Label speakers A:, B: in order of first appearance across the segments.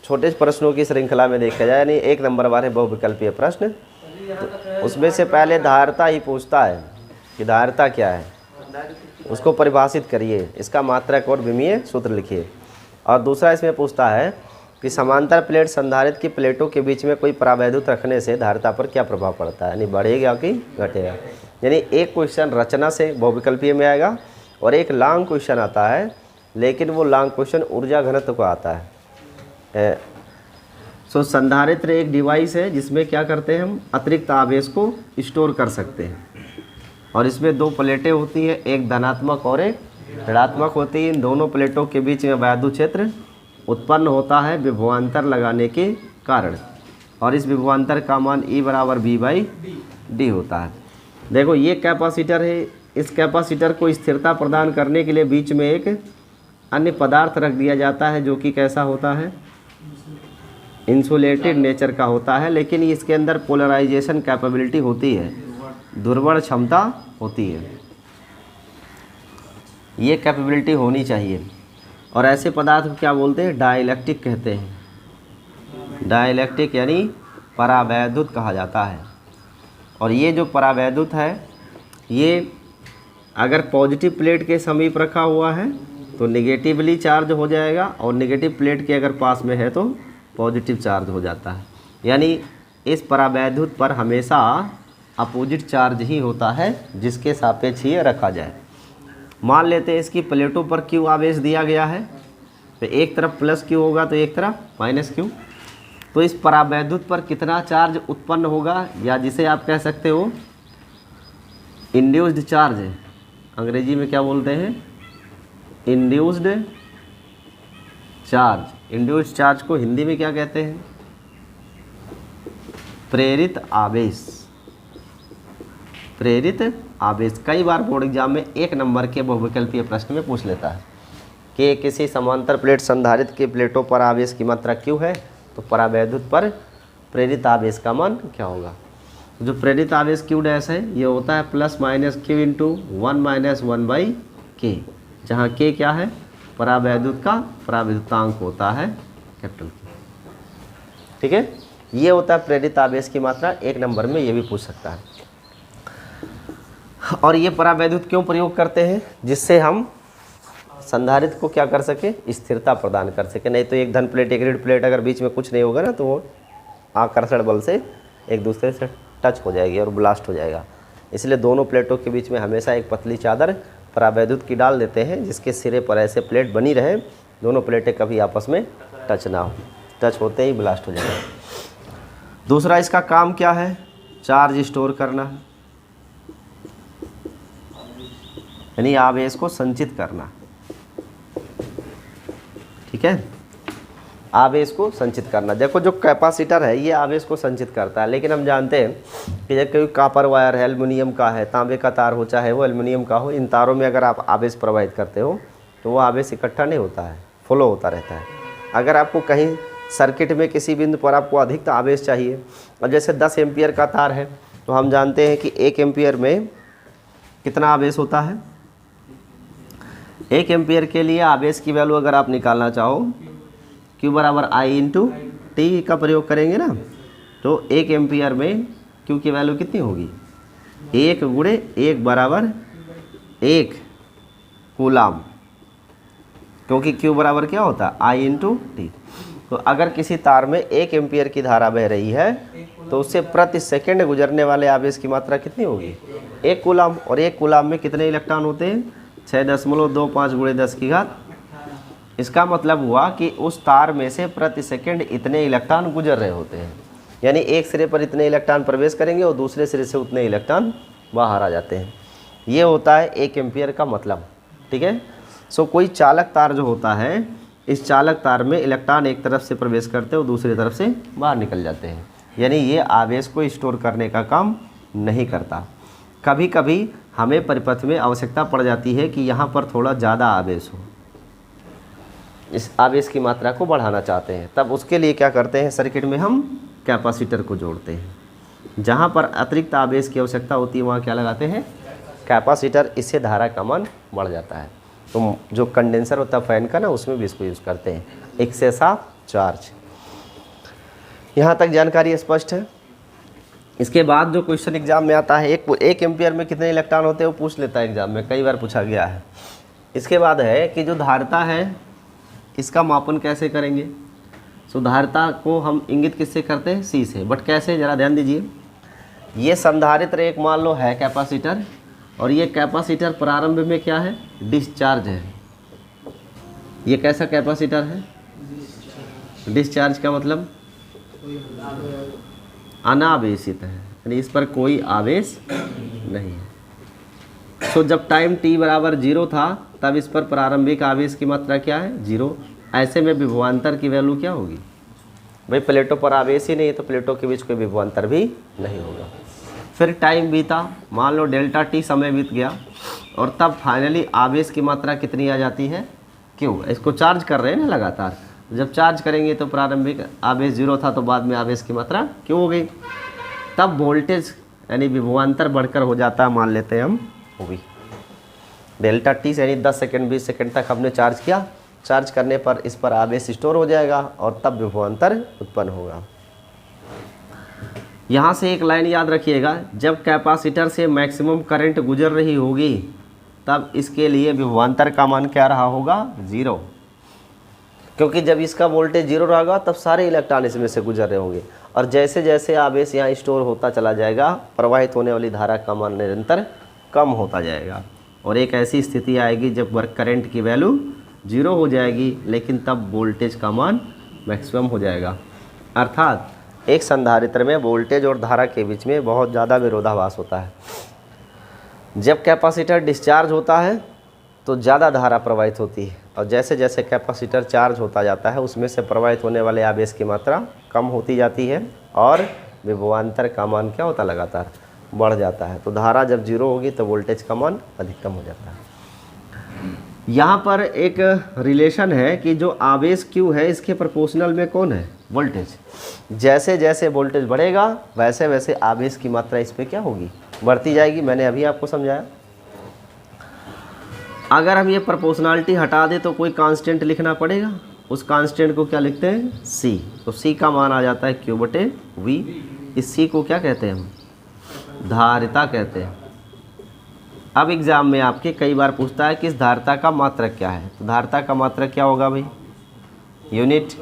A: छोटे प्रश्नों की श्रृंखला में देखा जाए, यानी 1 नंबर वाले बहुविकल्पीय प्रश्न, तो उसमें से पहले धारिता ही पूछता है कि धारिता क्या है, उसको परिभाषित करिए, इसका मात्रक और विमीय सूत्र लिखिए। और दूसरा इसमें पूछता है कि समांतर प्लेट संधारित्र की प्लेटों के बीच में कोई परावैद्युत रखने से धारिता पर क्या प्रभाव पड़ता है, यानी बढ़ेगा कि घटेगा। यानी एक क्वेश्चन रचना से बहुविकल्पीय में आएगा और एक लॉन्ग क्वेश्चन आता है, लेकिन वो लॉन्ग क्वेश्चन ऊर्जा घनत्व को आता है। संधारित्र एक डिवाइस है जिसमें क्या करते हैं हम, अतिरिक्त आवेश को स्टोर कर सकते हैं। और इसमें 2 प्लेटें होती हैं, एक धनात्मक और एक ऋणात्मक होती है। इन दोनों प्लेटों के बीच में वैद्युत क्षेत्र उत्पन्न होता है विभवांतर लगाने के कारण, और इस विभवांतर का मान E बराबर V/D होता है। देखो ये कैपेसिटर है, इस कैपेसिटर को स्थिरता प्रदान करने के लिए बीच में एक अन्य पदार्थ रख दिया जाता है जो कि कैसा होता है, इंसुलेटेड नेचर का होता है, लेकिन इसके अंदर पोलराइजेशन कैपेबिलिटी होती है, ध्रुवण क्षमता होती है, ये कैपेबिलिटी होनी चाहिए। और ऐसे पदार्थ को क्या बोलते हैं, डाइलेक्ट्रिक कहते हैं। डाइलेक्ट्रिक यानी परावैद्युत कहा जाता है। और ये जो परावैद्युत है, ये अगर पॉजिटिव प्लेट के समीप रखा हुआ है तो निगेटिवली चार्ज हो जाएगा, और नेगेटिव प्लेट के अगर पास में है तो पॉजिटिव चार्ज हो जाता है। यानी इस परावैद्युत पर हमेशा अपोजिट चार्ज ही होता है जिसके सापेक्ष ही रखा जाए। मान लेते हैं इसकी प्लेटों पर Q आवेश दिया गया है, तो एक तरफ प्लस Q होगा तो एक तरफ माइनस Q। तो इस परावैद्युत पर कितना चार्ज उत्पन्न होगा, या जिसे आप कह सकते हो इंड्यूस्ड चार्ज, अंग्रेजी में क्या बोलते हैं, इंड्यूस्ड चार्ज। इंड्यूस्ड चार्ज को हिंदी में क्या कहते हैं, प्रेरित आवेश। प्रेरित आवेश कई बार बोर्ड एग्जाम में 1 नंबर के बहुविकल्पीय प्रश्न में पूछ लेता है कि किसी समांतर प्लेट संधारित्र की प्लेटों पर आवेश की मात्रा Q है, तो परावैद्युत पर प्रेरित आवेश का मान क्या होगा। जो प्रेरित आवेश Q डैश है ये होता है plus minus Q into 1-1/K, जहाँ K क्या है, परावैद्युत का परावैद्युतांक होता है, कैपिटल K। ठीक है, ये होता है प्रेरित आवेश की मात्रा। 1 नंबर में ये भी पूछ सकता है। और ये परावैद्युत क्यों प्रयोग करते हैं, जिससे हम संधारित्र को क्या कर सके, स्थिरता प्रदान कर सके। नहीं तो एक धन प्लेट एक ऋण प्लेट अगर बीच में कुछ नहीं होगा ना, तो वो आकर्षण बल से एक दूसरे से टच हो जाएगी और ब्लास्ट हो जाएगा। इसलिए दोनों प्लेटों के बीच में हमेशा एक पतली चादर परावैद्युत की डाल देते हैं, जिसके सिरे पर ऐसे प्लेट बनी रहे, दोनों प्लेटें कभी आपस में टच ना हो, टच होते ही ब्लास्ट हो जाएगा। दूसरा इसका काम क्या है, चार्ज स्टोर करना, यानी आवेश को संचित करना। ठीक है, आवेश को संचित करना। देखो जो कैपेसिटर है ये आवेश को संचित करता है, लेकिन हम जानते हैं कि जब कोई कॉपर वायर है, एल्युमिनियम का है, तांबे का तार हो, चाहे वो एल्युमिनियम का हो, इन तारों में अगर आप आवेश प्रवाहित करते हो तो वो आवेश इकट्ठा नहीं होता है, फ्लो होता रहता है। अगर आपको कहीं सर्किट में किसी बिंदु पर आपको अधिक आवेश चाहिए, और जैसे 10 एम्पियर का तार है, तो हम जानते हैं कि 1 एम्पियर में कितना आवेश होता है। 1 एम्पियर के लिए आवेश की वैल्यू अगर आप निकालना चाहो, Q बराबर I इंटू टी का प्रयोग करेंगे ना, तो 1 एम्पियर में Q की वैल्यू कितनी होगी, 1 गुणे 1 बराबर 1 कूलाम, क्योंकि Q बराबर क्या होता है, I इंटू टी। तो अगर किसी तार में 1 एम्पियर की धारा बह रही है तो उससे प्रति सेकंड गुजरने वाले आवेश की मात्रा कितनी होगी, 1 कूलाम। और 1 कूलाम में कितने इलेक्ट्रॉन होते हैं, 6.25 गुणे 10 की घात। इसका मतलब हुआ कि उस तार में से प्रति सेकंड इतने इलेक्ट्रॉन गुजर रहे होते हैं, यानी एक सिरे पर इतने इलेक्ट्रॉन प्रवेश करेंगे और दूसरे सिरे से उतने इलेक्ट्रॉन बाहर आ जाते हैं। ये होता है 1 एम्पियर का मतलब। ठीक है, सो कोई चालक तार जो होता है, इस चालक तार में इलेक्ट्रॉन एक तरफ से प्रवेश करते हैं और दूसरी तरफ से बाहर निकल जाते हैं, यानी ये आवेश को स्टोर करने का काम नहीं करता। कभी कभी हमें परिपथ में आवश्यकता पड़ जाती है कि यहाँ पर थोड़ा ज़्यादा आवेश हो, इस आवेश की मात्रा को बढ़ाना चाहते हैं, तब उसके लिए क्या करते हैं, सर्किट में हम कैपेसिटर को जोड़ते हैं। जहाँ पर अतिरिक्त आवेश की आवश्यकता होती है वहाँ क्या लगाते हैं, कैपेसिटर। इससे धारा का मान बढ़ जाता है। तो जो कंडेंसर होता है फैन का ना, उसमें भी इसको यूज़ करते हैं, एक्सेस ऑफ चार्ज। यहाँ तक जानकारी स्पष्ट है। इसके बाद जो क्वेश्चन एग्जाम में आता है, एक एम्पियर में कितने इलेक्ट्रॉन होते हैं वो पूछ लेता है एग्जाम में, कई बार पूछा गया है। इसके बाद है कि जो धारिता है इसका मापन कैसे करेंगे। सो धारिता को हम इंगित किससे करते हैं, सी से। बट कैसे, ज़रा ध्यान दीजिए। ये संधारित्र एक मान लो है कैपेसिटर, और ये कैपेसिटर प्रारंभ में क्या है, डिस्चार्ज है। ये कैसा कैपेसिटर है, डिस्चार्ज का मतलब अनावेशित है, यानी इस पर कोई आवेश नहीं है। सो जब टाइम t बराबर 0 था तब इस पर प्रारंभिक आवेश की मात्रा क्या है, 0। ऐसे में विभवांतर की वैल्यू क्या होगी, भाई प्लेटों पर आवेश ही नहीं है तो प्लेटों के बीच कोई विभवांतर भी नहीं होगा। फिर टाइम बीता, मान लो डेल्टा t समय बीत गया, और तब फाइनली आवेश की मात्रा कितनी आ जाती है, क्यों, इसको चार्ज कर रहे हैं ना लगातार। जब चार्ज करेंगे तो प्रारंभिक आवेश 0 था तो बाद में आवेश की मात्रा क्यों हो गई, तब वोल्टेज यानी विभवांतर बढ़कर हो जाता है, मान लेते हैं हम वो भी डेल्टा t से, यानी 10 सेकंड 20 सेकंड तक हमने चार्ज किया। चार्ज करने पर इस पर आवेश स्टोर हो जाएगा और तब विभवांतर उत्पन्न होगा। यहाँ से एक लाइन याद रखिएगा, जब कैपेसिटर से मैक्सिमम करंट गुजर रही होगी तब इसके लिए विभवांतर का मान क्या रहा होगा, 0, क्योंकि जब इसका वोल्टेज 0 रहेगा तब सारे इलेक्ट्रॉन इसमें से गुजर रहे होंगे, और जैसे जैसे आवेश यहाँ स्टोर होता चला जाएगा प्रवाहित होने वाली धारा का मान निरंतर कम होता जाएगा, और एक ऐसी स्थिति आएगी जब वर्क करंट की वैल्यू 0 हो जाएगी, लेकिन तब वोल्टेज का मान मैक्सिमम हो जाएगा। अर्थात एक संधारित्र में वोल्टेज और धारा के बीच में बहुत ज़्यादा विरोधाभास होता है। जब कैपेसिटर डिस्चार्ज होता है तो ज़्यादा धारा प्रवाहित होती है, और जैसे जैसे कैपेसिटर चार्ज होता जाता है उसमें से प्रवाहित होने वाले आवेश की मात्रा कम होती जाती है, और विभवांतर का मान क्या होता, लगातार बढ़ जाता है। तो धारा जब 0 होगी तो वोल्टेज का मान अधिकतम हो जाता है। यहाँ पर एक रिलेशन है कि जो आवेश Q है इसके प्रोपोर्शनल में कौन है, वोल्टेज। जैसे जैसे वोल्टेज बढ़ेगा वैसे वैसे आवेश की मात्रा इस पर क्या होगी, बढ़ती जाएगी। मैंने अभी आपको समझाया। अगर हम ये प्रोपोर्शनलिटी हटा दें तो कोई कांस्टेंट लिखना पड़ेगा, उस कांस्टेंट को क्या लिखते हैं, C। तो C का मान आ जाता है Q/V। इस C को क्या कहते हैं हम, धारिता कहते हैं। अब एग्ज़ाम में आपके कई बार पूछता है कि इस धारिता का मात्रक क्या है, तो धारिता का मात्रक क्या होगा भाई, यूनिट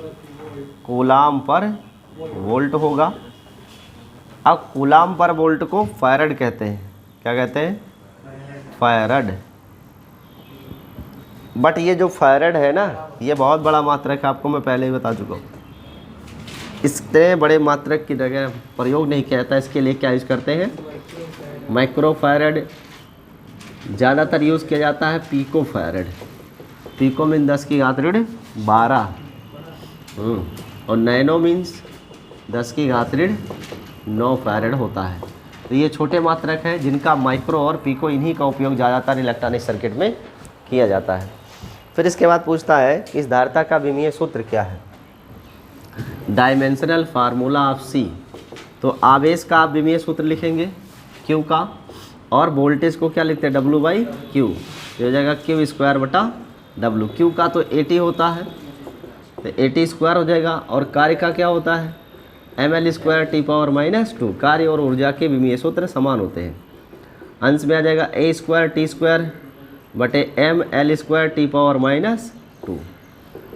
A: कूलाम पर वोल्ट होगा। अब कूलाम पर वोल्ट को फैरड कहते हैं, क्या कहते हैं, फैरड। बट ये जो फैरड है ना, ये बहुत बड़ा मात्रक है, आपको मैं पहले ही बता चुका हूँ। इतने बड़े मात्रक की जगह प्रयोग नहीं किया जाता, इसके लिए क्या यूज़ करते हैं, माइक्रो फैरड। ज़्यादातर यूज़ किया जाता है पीको फैरड। पीको मीन 10⁻12 और नैनो मीन्स 10⁻9 फैरड होता है। तो ये छोटे मात्रक हैं जिनका माइक्रो और पीको, इन्हीं का उपयोग ज़्यादातर इलेक्ट्रॉनिक सर्किट में किया जाता है। फिर इसके बाद पूछता है कि इस धारिता का विमीय सूत्र क्या है, डायमेंशनल फार्मूला ऑफ C। तो आवेश का आप विमीय सूत्र लिखेंगे Q का, और वोल्टेज को क्या लिखते हैं, W/Q। हो जाएगा Q² Q का तो 80 होता है, तो 80² हो जाएगा, और कार्य का क्या होता है, mL²T⁻²। कार्य और ऊर्जा के विमीय सूत्र समान होते हैं। अंश में आ जाएगा A²T² mL²T⁻²।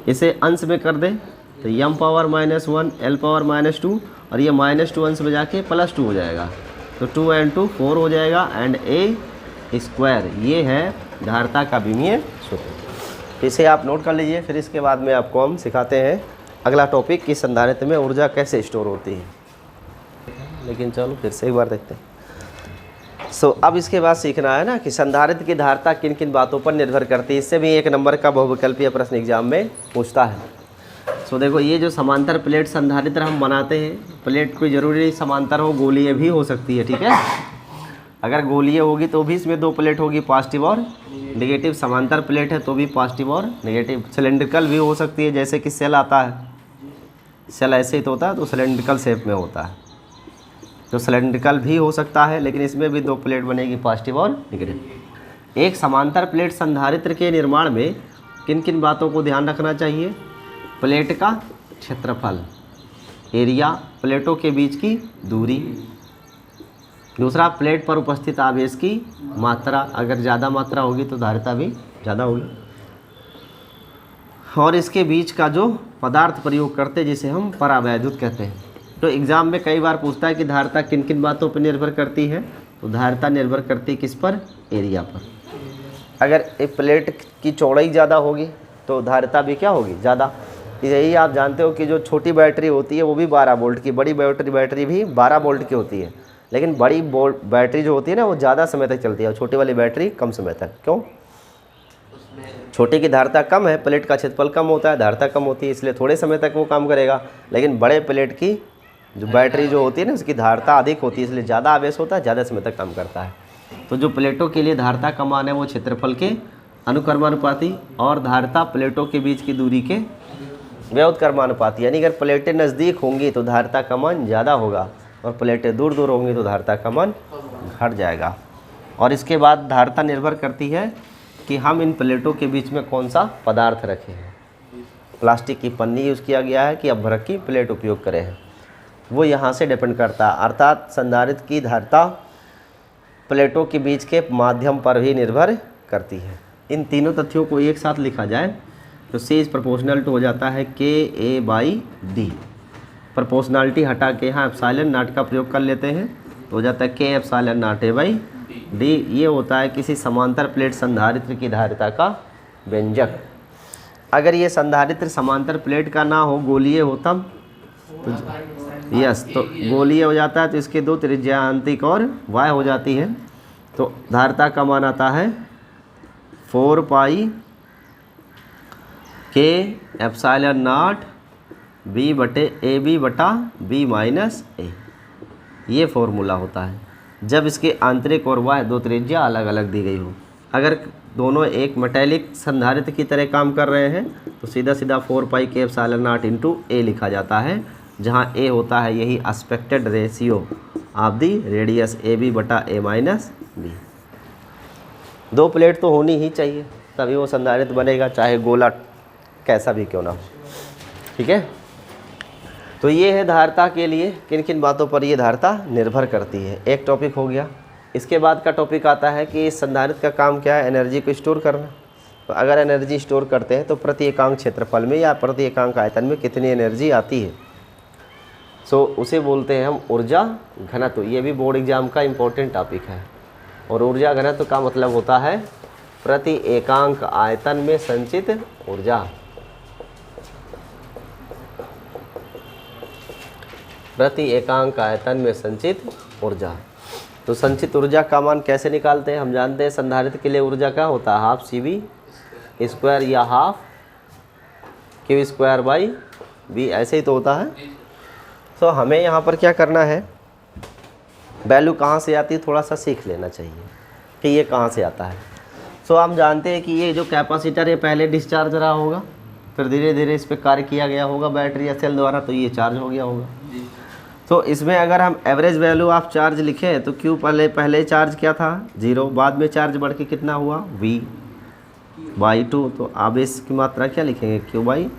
A: इसे अंश में कर दें तो m⁻⁻1 L⁻⁻2, और ये -2 अंश में जाके +2 हो जाएगा, तो 2 and 2 4 हो जाएगा, एंड A²। ये है धारिता का विमीय सूत्र। इसे आप नोट कर लीजिए। फिर इसके बाद में आपको हम सिखाते हैं अगला टॉपिक कि संधारित्र में ऊर्जा कैसे स्टोर होती है। लेकिन चलो फिर से एक बार देखते हैं। अब इसके बाद सीखना है ना कि संधारित्र की धारिता किन किन बातों पर निर्भर करती है। इससे भी 1 नंबर का बहुविकल्पीय प्रश्न एग्जाम में पूछता है। देखो, ये जो समांतर प्लेट संधारित्र हम बनाते हैं, प्लेट कोई ज़रूरी नहीं समांतर हो, गोलीय भी हो सकती है, ठीक है। अगर गोलीय होगी तो भी इसमें 2 प्लेट होगी, पॉजिटिव और नेगेटिव। समांतर प्लेट है तो भी पॉजिटिव और नेगेटिव। सिलेंड्रिकल भी हो सकती है, जैसे कि सेल आता है, सेल ऐसे ही तो होता है, तो सिलेंड्रिकल शेप में होता है, तो सिलेंड्रिकल भी हो सकता है, लेकिन इसमें भी 2 प्लेट बनेगी, पॉजिटिव और नेगेटिव। एक समांतर प्लेट संधारित्र के निर्माण में किन किन बातों को ध्यान रखना चाहिए, प्लेट का क्षेत्रफल, एरिया, प्लेटों के बीच की दूरी। दूसरा, प्लेट पर उपस्थित आवेश की मात्रा, अगर ज़्यादा मात्रा होगी तो धारिता भी ज़्यादा होगी। और इसके बीच का जो पदार्थ प्रयोग करते हैं जिसे हम परावैद्युत कहते हैं। तो एग्ज़ाम में कई बार पूछता है कि धारिता किन किन बातों पर निर्भर करती है, तो धारिता निर्भर करती है किस पर? एरिया पर। अगर एक प्लेट की चौड़ाई ज़्यादा होगी तो धारिता भी क्या होगी? ज़्यादा। यही आप जानते हो कि जो छोटी बैटरी होती है वो भी 12 वोल्ट की, बड़ी बैटरी भी 12 वोल्ट की होती है, लेकिन बड़ी बैटरी जो होती है ना वो ज़्यादा समय तक चलती है और छोटी वाली बैटरी कम समय तक। क्यों? छोटे की धारिता कम है, प्लेट का क्षेत्रफल कम होता है, धारिता कम होती है, इसलिए थोड़े समय तक वो काम करेगा। लेकिन बड़े प्लेट की जो बैटरी जो होती है ना उसकी धारिता अधिक होती है, इसलिए ज़्यादा आवेश होता है, ज़्यादा समय तक काम करता है। तो जो प्लेटों के लिए धारिता का मान है वो क्षेत्रफल के अनुक्रमानुपाती और धारिता प्लेटों के बीच की दूरी के व्युत्क्रमानुपाती। यानी अगर प्लेटें नज़दीक होंगी तो धारिता का मान ज़्यादा होगा और प्लेटें दूर दूर होंगी तो धारिता का मान घट जाएगा। और इसके बाद धारिता निर्भर करती है कि हम इन प्लेटों के बीच में कौन सा पदार्थ रखे हैं। प्लास्टिक की पन्नी यूज़ किया गया है कि अभ्रक की प्लेट उपयोग करें हैं, वो यहाँ से डिपेंड करता है। अर्थात संधारित्र की धारिता प्लेटों के बीच के माध्यम पर भी निर्भर करती है। इन तीनों तथ्यों को एक साथ लिखा जाए तो C इज प्रोपोर्शनल टू हो जाता है KA/D। प्रोपोर्शनलिटी हटा के यहाँ एप्सिलॉन नॉट का प्रयोग कर लेते हैं तो हो जाता है K एप्सिलॉन नॉट A/D। ये होता है किसी समांतर प्लेट संधारित्र की धारिता का व्यंजक। अगर ये संधारित्र समांतर प्लेट का ना हो, गोलीय हो तब तो यस, तो गोलीय हो जाता है तो इसके दो त्रिज्या आंतरिक और y हो जाती है। तो धारिता का मान आता है 4 पाई K epsilon not B/AB/B minus A। ये फॉर्मूला होता है जब इसके आंतरिक और y दो त्रिज्या अलग अलग दी गई हो। अगर दोनों एक मेटेलिक संधारित्र की तरह काम कर रहे हैं तो सीधा सीधा 4 पाई K epsilon naught into A लिखा जाता है, जहाँ A होता है यही expected ratio of the radius AB/A minus B। दो प्लेट तो होनी ही चाहिए तभी वो संधारित्र बनेगा, चाहे गोला कैसा भी क्यों ना हो। ठीक है, तो ये है धारिता के लिए किन किन बातों पर ये धारिता निर्भर करती है। एक टॉपिक हो गया। इसके बाद का टॉपिक आता है कि इस संधारित्र का काम क्या है? एनर्जी को स्टोर करना। तो अगर एनर्जी स्टोर करते हैं तो प्रति एकांक क्षेत्रफल में या प्रति एकांक आयतन में कितनी एनर्जी आती है, सो उसे बोलते हैं हम ऊर्जा घनत्व। ये भी बोर्ड एग्जाम का इम्पोर्टेंट टॉपिक है। और ऊर्जा घनत्व का मतलब होता है प्रति एकांक आयतन में संचित ऊर्जा। प्रति एकांक आयतन में संचित ऊर्जा। तो संचित ऊर्जा का मान कैसे निकालते हैं? हम जानते हैं संधारित्र के लिए ऊर्जा क्या होता है? हाफ CV² या हाफ Q²/V, ऐसे ही तो होता है। तो हमें यहाँ पर क्या करना है, वैल्यू कहाँ से आती है थोड़ा सा सीख लेना चाहिए कि ये कहाँ से आता है। सो हम जानते हैं कि ये जो कैपेसिटर है पहले डिस्चार्ज रहा होगा, फिर धीरे धीरे इस पर कार्य किया गया होगा बैटरी या सेल द्वारा, तो ये चार्ज हो गया होगा। तो इसमें अगर हम एवरेज वैल्यू ऑफ चार्ज लिखें तो Q पहले चार्ज क्या था? 0, बाद में चार्ज बढ़ के कितना हुआ? V/2। तो आवेश की मात्रा क्या लिखेंगे? Q/,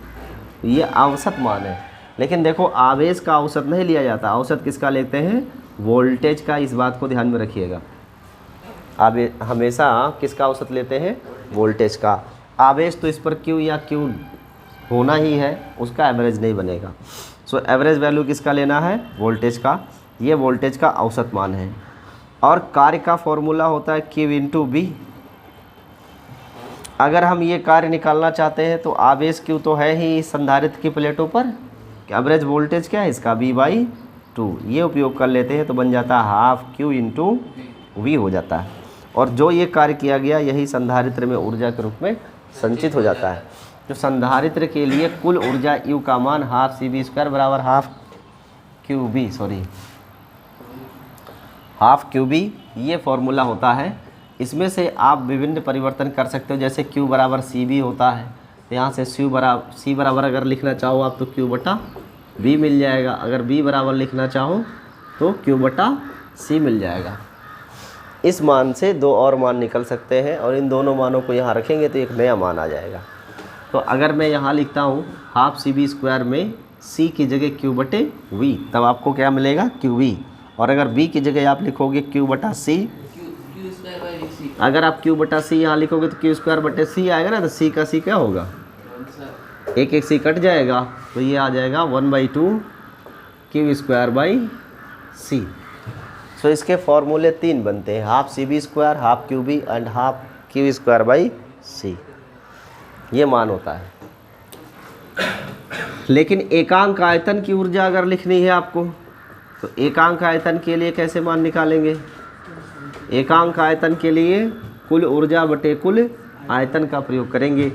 A: ये औसत मान है। लेकिन देखो आवेश का औसत नहीं लिया जाता, औसत किसका लेते हैं? वोल्टेज का। इस बात को ध्यान में रखिएगा, हमेशा किसका औसत लेते हैं? वोल्टेज का। आवेश तो इस पर Q या Q होना ही है, उसका एवरेज नहीं बनेगा। सो एवरेज वैल्यू किसका लेना है? वोल्टेज का। ये वोल्टेज का औसत मान है। और कार्य का फॉर्मूला होता है Q/B। अगर हम ये कार्य निकालना चाहते हैं तो आवेश Q तो है ही संधारित्र की प्लेटों पर, एवरेज वोल्टेज क्या है इसका? V/2। ये उपयोग कर लेते हैं तो बन जाता है हाफ Q/V हो जाता है। और जो ये कार्य किया गया यही संधारित्र में ऊर्जा के रूप में संचित हो जाता है। जो संधारित्र के लिए कुल ऊर्जा U का मान हाफ CV² बराबर हाफ QB, ये फॉर्मूला होता है। इसमें से आप विभिन्न परिवर्तन कर सकते हो, जैसे Q बराबर CB होता है तो यहाँ से C बराबर अगर लिखना चाहो आप तो Q/B मिल जाएगा। अगर B बराबर लिखना चाहो तो Q/C मिल जाएगा। इस मान से दो और मान निकल सकते हैं और इन दोनों मानों को यहाँ रखेंगे तो एक नया मान आ जाएगा। तो अगर मैं यहाँ लिखता हूँ हाफ CV² में सी की जगह क्यू बटे वी, तब आपको क्या मिलेगा क्यू वी। और अगर बी की जगह आप लिखोगे क्यू बटा सी, अगर आप क्यू बटा सी यहाँ लिखोगे तो क्यू स्क्वायर बटे सी आएगा ना, तो सी का सी क्या होगा, एक एक सी कट जाएगा, तो ये आ जाएगा 1/2 Q square by C. So इसके फॉर्मूले 3 बनते हैं, half C B square, half Q B and half Q square by C, ये मान होता है। लेकिन एकांक आयतन की ऊर्जा अगर लिखनी है आपको, तो एकांक आयतन के लिए कैसे मान निकालेंगे? एकांक आयतन के लिए कुल ऊर्जा बटे कुल आयतन का प्रयोग करेंगे।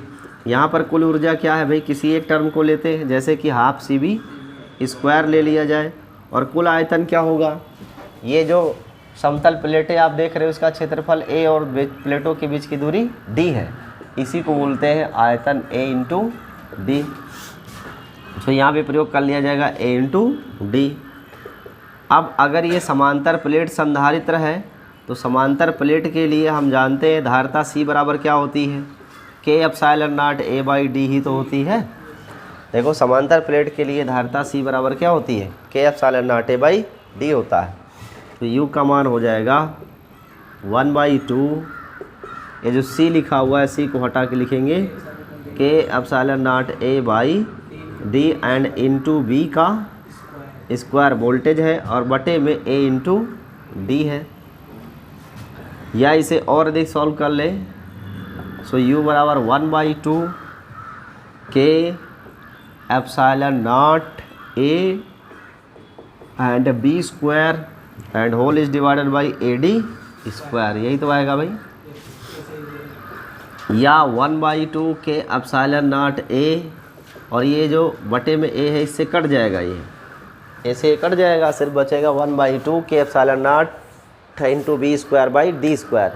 A: यहाँ पर कुल ऊर्जा क्या है भाई, किसी एक टर्म को लेते हैं, जैसे कि हाफ सी बी स्क्वायर ले लिया जाए, और कुल आयतन क्या होगा, ये जो समतल प्लेटें आप देख रहे हो इसका क्षेत्रफल ए और प्लेटों के बीच की दूरी डी है, इसी को बोलते हैं आयतन ए इंटू डी। तो यहाँ पे प्रयोग कर लिया जाएगा ए इंटू डी। अब अगर ये समांतर प्लेट संधारित्र है, तो समांतर प्लेट के लिए हम जानते हैं धारिता सी बराबर क्या होती है, K epsilon naught A by D ही तो होती है। देखो समांतर प्लेट के लिए धारिता सी बराबर क्या होती है, K epsilon naught A by D होता है। तो यू का मान हो जाएगा 1/2, ये जो सी लिखा हुआ है सी को हटा के लिखेंगे के epsilon naught A by d and into b का स्क्वायर वोल्टेज है, और बटे में ए इंटू डी है। या इसे और अधिक सॉल्व कर ले, सो यू बराबर 1/2 के epsilon naught a and b square and whole is divided by a d square, यही तो आएगा भाई। या 1/2 के एप्सिलॉन नॉट ए, और ये जो बटे में ए है इससे कट जाएगा, ये ऐसे कट जाएगा, सिर्फ बचेगा 1/2 के epsilon naught into b square by d square.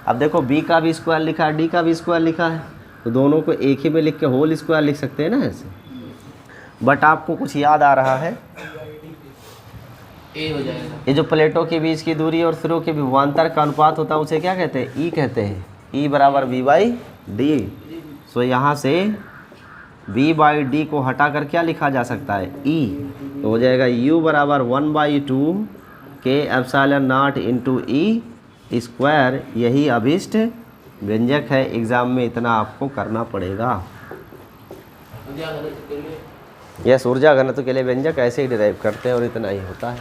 A: अब देखो बी का भी स्क्वायर लिखा है, डी का भी स्क्वायर लिखा है, तो दोनों को एक ही में लिख के होल स्क्वायर लिख सकते हैं ना ऐसे। बट आपको कुछ याद आ रहा है,
B: ए हो जाएगा।
A: ये जो प्लेटों के बीच की दूरी और सिरों के विभवांतर का अनुपात होता है उसे क्या कहते हैं, ई कहते हैं। ई बराबर बी बाई डी। सो यहाँ से बी बाई डी को हटा कर क्या लिखा जा सकता है, ई, तो हो जाएगा यू बराबर 1/2 के epsilon naught into E square. यही अभिष्ट व्यंजक है, एग्ज़ाम में इतना आपको करना पड़ेगा। यस, ऊर्जा घनत्व के लिए व्यंजक ऐसे ही डिराइव करते हैं और इतना ही होता है।